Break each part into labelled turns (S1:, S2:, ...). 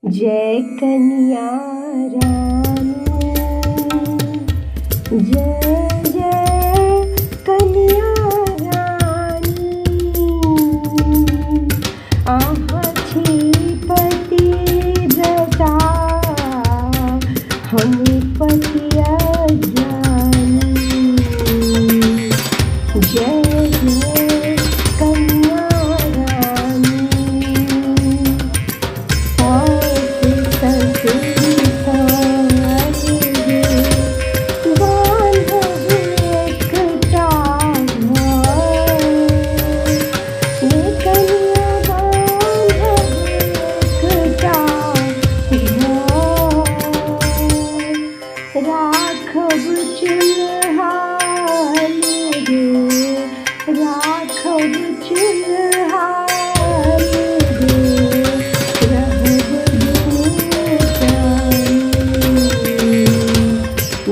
S1: जय कन्या रानी, जय जय कन्या रानी। पति जटा हम पतिया जानी। जय जय कन्या रानी, राघव चुनहाल रे, राघव चुनहाल रे, रहब दुनिया।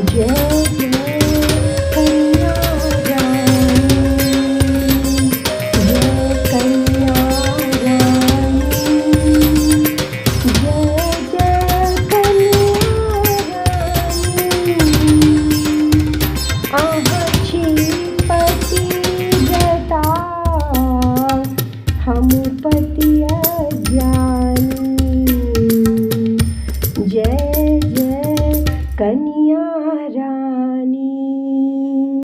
S1: जय जय कन्या रानी, जय कन्या रानी, जय जय कन्या पति जटा हम पतिया जानी। जय जय कन्या।